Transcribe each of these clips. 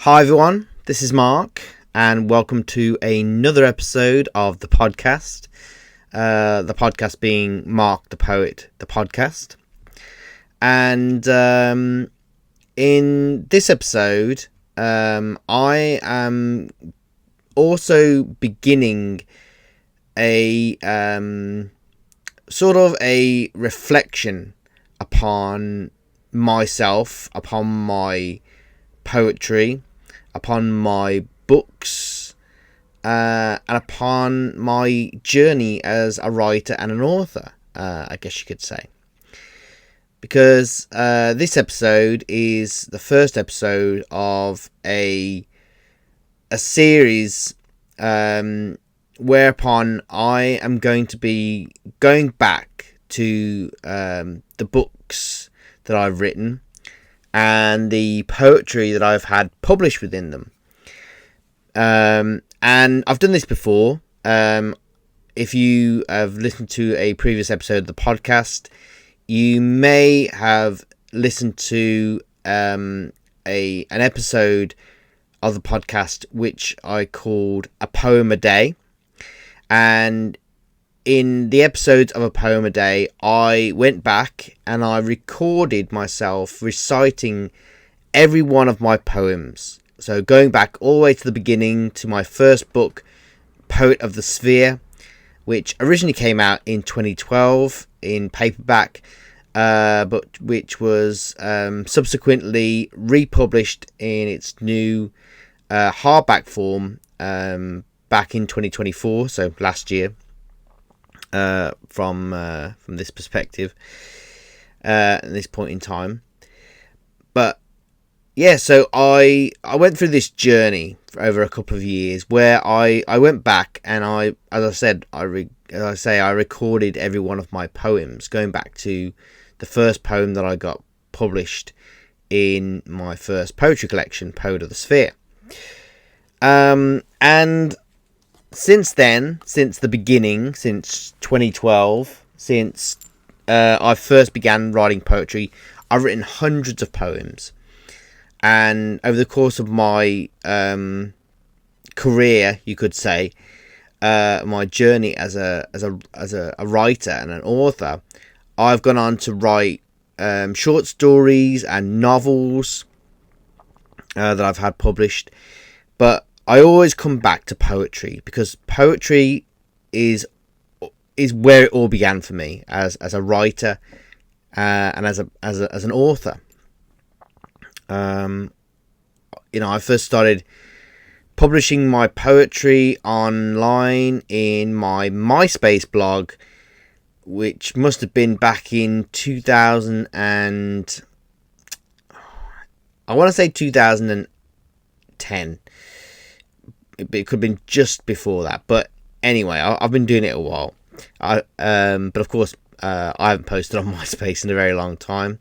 Hi everyone, this is Mark, and welcome to another episode of the podcast. The podcast being Mark the Poet, the podcast. And in this episode, I am also beginning a sort of a reflection upon myself, upon my poetry, upon my books, and upon my journey as a writer and an author, I guess you could say. Because this episode is the first episode of a series whereupon I am going to be going back to the books that I've written and the poetry that I've had published within them. And I've done this before. If you have listened to a previous episode of the podcast, you may have listened to an episode of the podcast which I called A Poem a Day. And in the episodes of A Poem a Day, I went back and I recorded myself reciting every one of my poems. So going back all the way to the beginning to my first book, Poet of the Sphere, which originally came out in 2012 in paperback, but which was subsequently republished in its new hardback form back in 2024, so last year. From this perspective, at this point in time. But yeah, so I went through this journey for over a couple of years where I went back and I recorded every one of my poems, going back to the first poem that I got published in my first poetry collection, Poet of the Sphere. And since then, since the beginning, since 2012, since I first began writing poetry, I've written hundreds of poems. And over the course of my career, you could say, my journey as a writer and an author, I've gone on to write short stories and novels that I've had published. But I always come back to poetry because poetry is where it all began for me as a writer and as an author. I first started publishing my poetry online in my MySpace blog, which must have been back in 2000 and I want to say 2010. It could have been just before that, but anyway, I've been doing it a while. But of course, I haven't posted on MySpace in a very long time.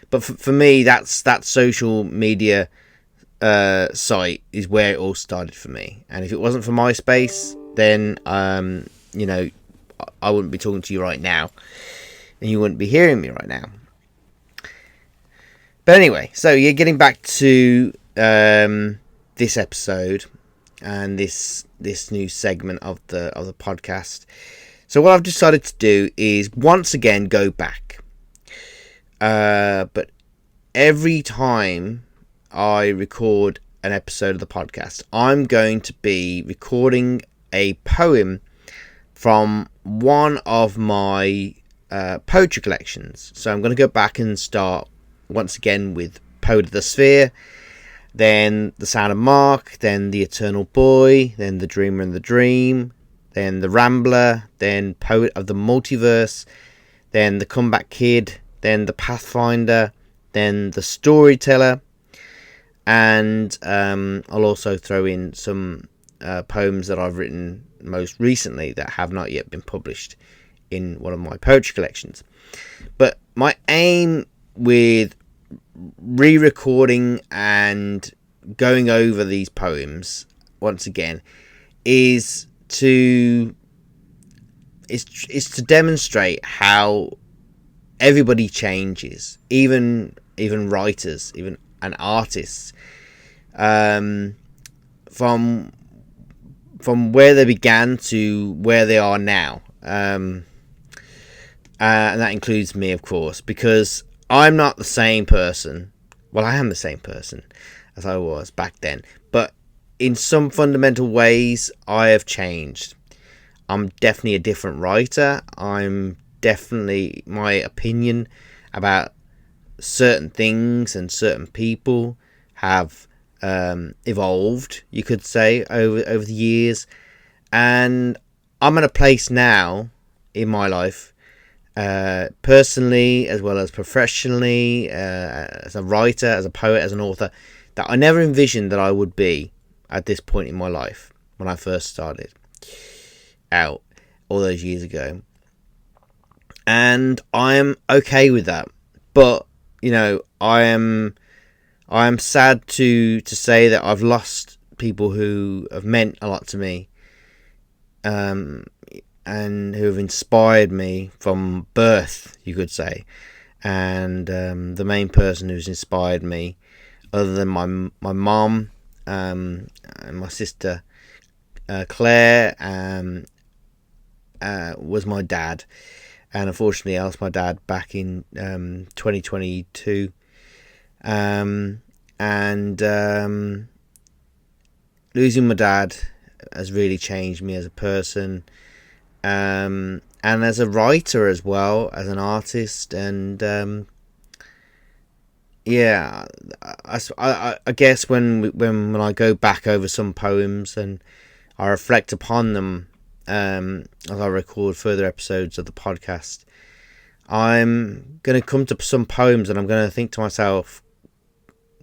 But for me, that social media site is where it all started for me. And if it wasn't for MySpace, then I wouldn't be talking to you right now, and you wouldn't be hearing me right now. But anyway, so you're getting back to this episode and this new segment of the podcast. So what I've decided to do is once again go back, but every time I record an episode of the podcast, I'm going to be recording a poem from one of my poetry collections. So I'm going to go back and start once again with Poet of the Sphere, then The Sound of Mark, then The Eternal Boy, then The Dreamer and the Dream, then The Rambler, then Poet of the Multiverse, then The Comeback Kid, then The Pathfinder, then The Storyteller, and I'll also throw in some poems that I've written most recently that have not yet been published in one of my poetry collections. But my aim with re-recording and going over these poems once again is to demonstrate how everybody changes, even writers, even and artists. from where they began to where they are now. And that includes me, of course, because I'm not the same person. Well, I am the same person as I was back then, but in some fundamental ways, I have changed. I'm definitely a different writer. I'm definitely, my opinion about certain things and certain people have evolved, you could say, over the years. And I'm at a place now in my life, personally as well as professionally, as a writer, as a poet, as an author, that I never envisioned that I would be at this point in my life when I first started out all those years ago. And I'm okay with that. But, you know, I am sad to say that I've lost people who have meant a lot to me, and who have inspired me from birth, you could say. And the main person who's inspired me, other than my mom, and my sister Claire, was my dad. And unfortunately I lost my dad back in 2022. Losing my dad has really changed me as a person, and as a writer as well, as an artist. And I guess when I go back over some poems and I reflect upon them, as I record further episodes of the podcast, I'm going to come to some poems and I'm going to think to myself,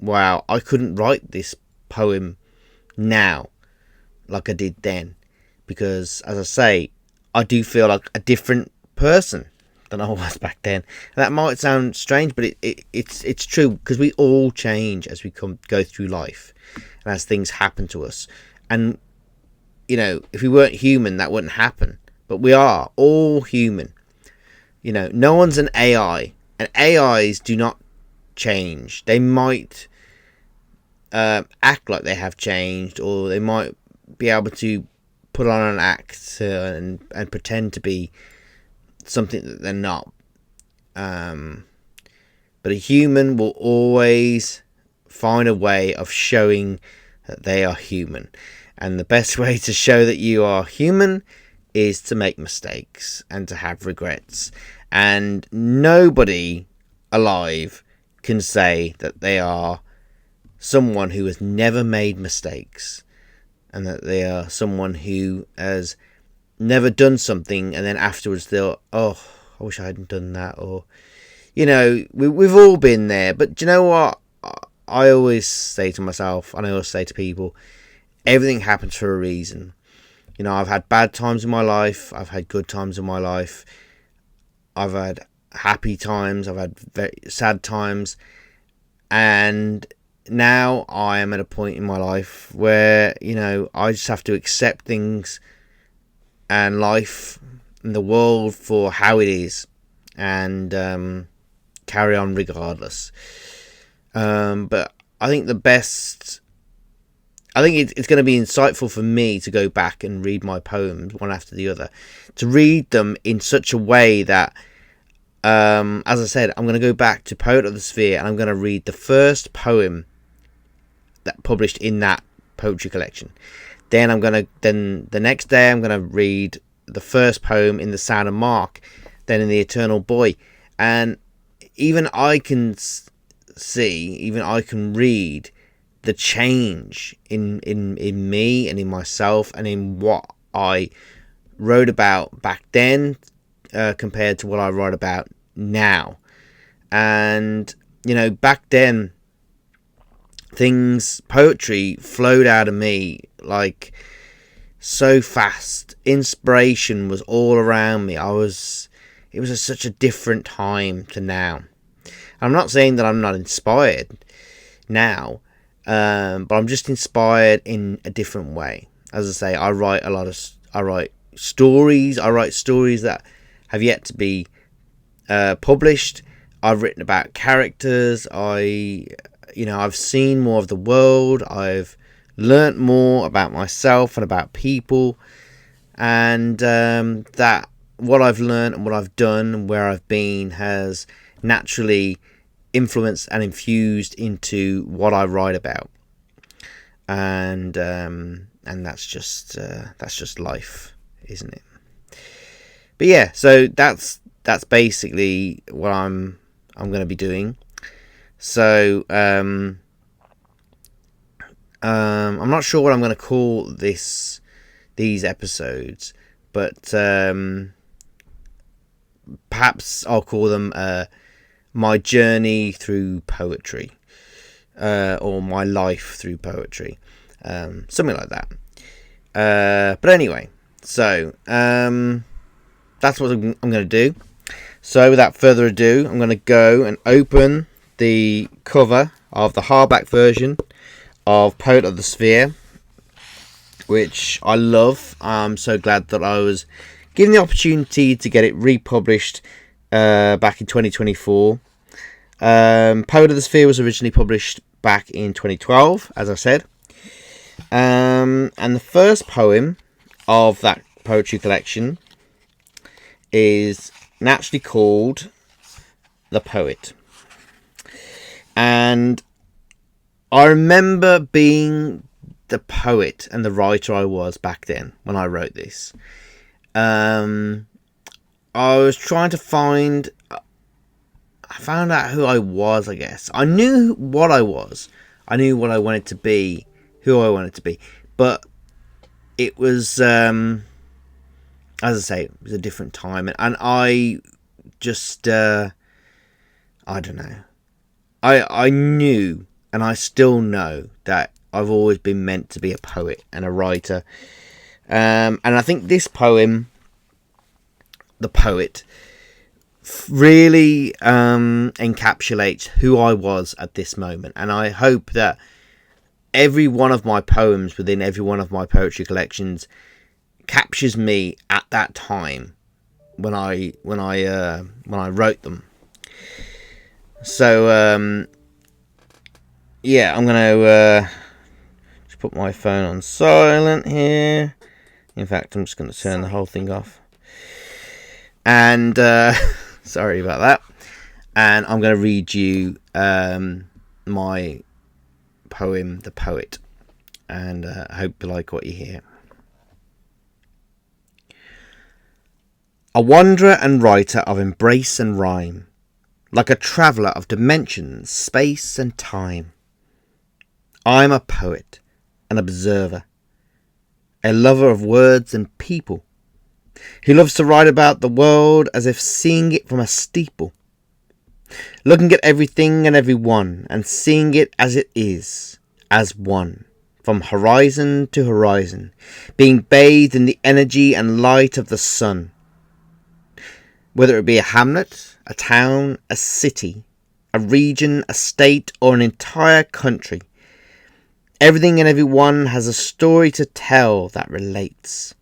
wow, I couldn't write this poem now like I did then, because, as I say, I do feel like a different person than I was back then. And that might sound strange, but it's true, because we all change as we go through life and as things happen to us. And, you know, if we weren't human, that wouldn't happen. But we are all human. You know, no one's an AI, and AIs do not change. They might act like they have changed, or they might be able to put on an act and pretend to be something that they're not. But a human will always find a way of showing that they are human. And the best way to show that you are human is to make mistakes and to have regrets. And nobody alive can say that they are someone who has never made mistakes, and that they are someone who has never done something and then afterwards they'll, oh, I wish I hadn't done that. Or, you know, we've all been there. But do you know what? I always say to myself, and I always say to people, everything happens for a reason. You know, I've had bad times in my life. I've had good times in my life. I've had happy times. I've had very sad times. And now I am at a point in my life where, you know, I just have to accept things and life and the world for how it is, and carry on regardless. But I think it's going to be insightful for me to go back and read my poems one after the other, to read them in such a way that, as I said, I'm going to go back to Poet of the Sphere and I'm going to read the first poem that published in that poetry collection. Then the next day I'm going to read the first poem in The Sound of Mark, then in The Eternal Boy. And even I can read the change in me and in myself and in what I wrote about back then, compared to what I write about now. And, you know, back then, poetry flowed out of me like so fast. Inspiration was all around me. It was such a different time to now. I'm not saying that I'm not inspired now, but I'm just inspired in a different way. As I say, I write stories. I write stories that have yet to be published. I've written about characters. I've seen more of the world. I've learnt more about myself and about people, and that what I've learnt and what I've done and where I've been has naturally influenced and infused into what I write about, and that's just life, isn't it? But yeah, so that's basically what I'm going to be doing. So I'm not sure what I'm going to call these episodes, but perhaps I'll call them my journey through poetry, or my life through poetry, something like that. But anyway, so that's what I'm going to do. So without further ado, I'm going to go and open the cover of the hardback version of Poet of the Sphere, which I love. I'm so glad that I was given the opportunity to get it republished back in 2024. Poet of the Sphere was originally published back in 2012, as I said. And the first poem of that poetry collection is naturally called The Poet. And I remember being the poet and the writer I was back then when I wrote this. I was trying to I found out who I was, I guess. I knew what I was. I knew what I wanted to be, who I wanted to be. But it was, as I say, it was a different time. And I just, I don't know. I knew, and I still know, that I've always been meant to be a poet and a writer. And I think this poem, The Poet, really encapsulates who I was at this moment. And I hope that every one of my poems within every one of my poetry collections captures me at that time when I wrote them. So yeah, I'm gonna just put my phone on silent here. In fact, I'm just going to turn the whole thing off. And sorry about that. And I'm going to read you my poem, The Poet. And I hope you like what you hear. A wanderer and writer of embrace and rhyme, like a traveller of dimensions, space and time. I'm a poet, an observer, a lover of words and people, who loves to write about the world as if seeing it from a steeple, looking at everything and everyone and seeing it as it is, as one, from horizon to horizon, being bathed in the energy and light of the sun. Whether it be a hamlet, a town, a city, a region, a state, or an entire country, everything and everyone has a story to tell that relates.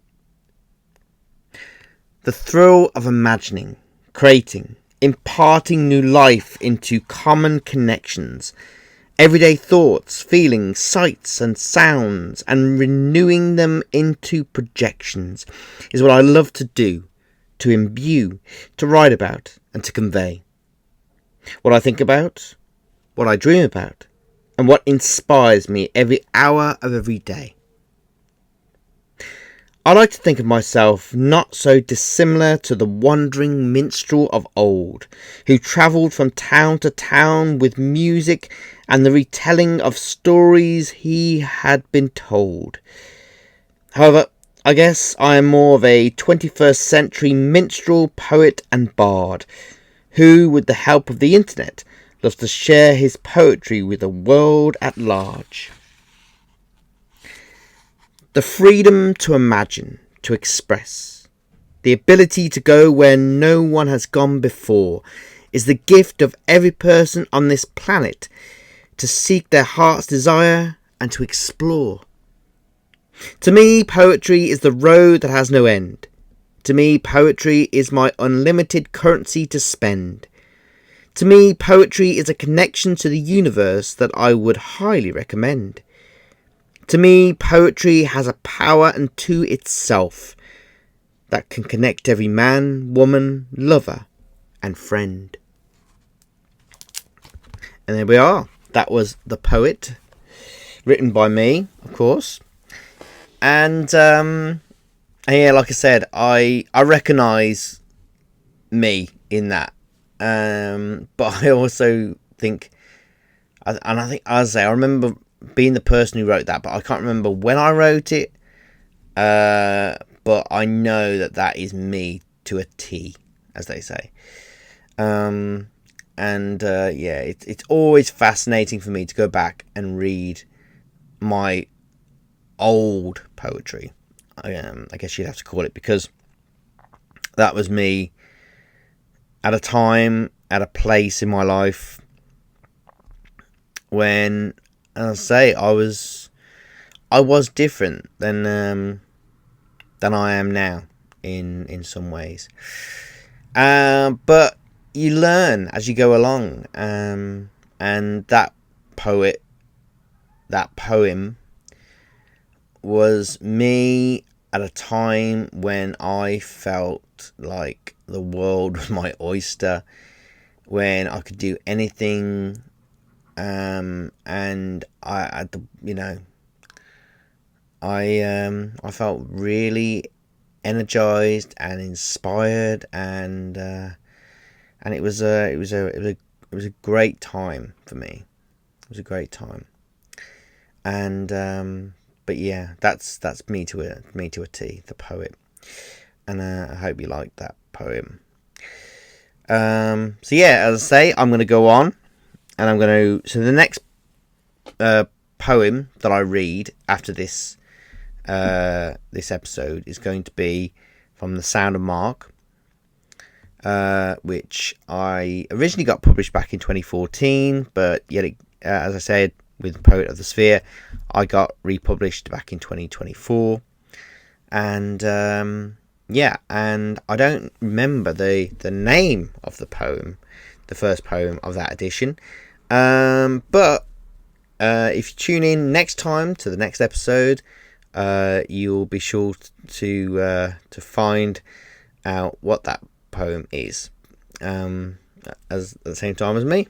The thrill of imagining, creating, imparting new life into common connections, everyday thoughts, feelings, sights and sounds, and renewing them into projections is what I love to do, to imbue, to write about, and to convey. What I think about, what I dream about, and what inspires me every hour of every day. I like to think of myself not so dissimilar to the wandering minstrel of old, who travelled from town to town with music and the retelling of stories he had been told. However, I guess I am more of a 21st century minstrel, poet and bard, who, with the help of the internet, loves to share his poetry with the world at large. The freedom to imagine, to express, the ability to go where no one has gone before, is the gift of every person on this planet, to seek their heart's desire and to explore. To me, poetry is the road that has no end. To me, poetry is my unlimited currency to spend. To me, poetry is a connection to the universe that I would highly recommend. To me, poetry has a power unto itself that can connect every man, woman, lover, and friend. And there we are. That was The Poet, written by me, of course. And yeah, like I said, I recognise me in that. But I also think, and I think, as I say, I remember being the person who wrote that, but I can't remember when I wrote it. But I know that is me to a T, as they say. Yeah, it's always fascinating for me to go back and read my old poetry. I guess you'd have to call it, because that was me at a time, at a place in my life when, as I say, I was different than I am now in some ways. But you learn as you go along, and that poem was me at a time when I felt like the world was my oyster, when I could do anything, and I felt really energized and inspired, and it was a great time for me. It was a great time, and but yeah, that's me to a T, The Poet, and I hope you liked that poem. So yeah, as I say, I'm going to go on, and I'm going to. So the next poem that I read after this episode is going to be from The Sound of Mark, which I originally got published back in 2014, but yet, as I said, with Poet of the Sphere, I got republished back in 2024, and yeah, and I don't remember the name of the poem, the first poem of that edition, but if you tune in next time to the next episode, you'll be sure to find out what that poem is, as at the same time as me.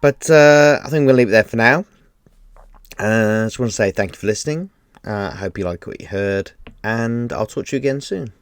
But I think we'll leave it there for now. I just want to say thank you for listening. I hope you like what you heard, and I'll talk to you again soon.